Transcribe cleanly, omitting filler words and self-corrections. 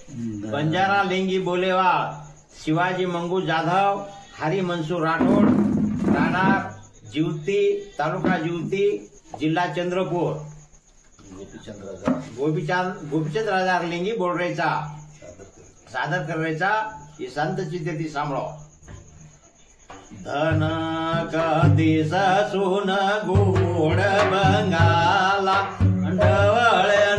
बंजारा लेंगी बोलेवाळ, शिवाजी मंगू जाधव, हरी मनसूर राठोड, राहणार जिवती, तालुका जिवती, जिल्हा चंद्रपूर। गोपीचंद राजा लेंगी बोल रहा सादर कर रहा ये संत चित्ती सांभळो। धन कधीस सुन गोड बंगाला, ढवळ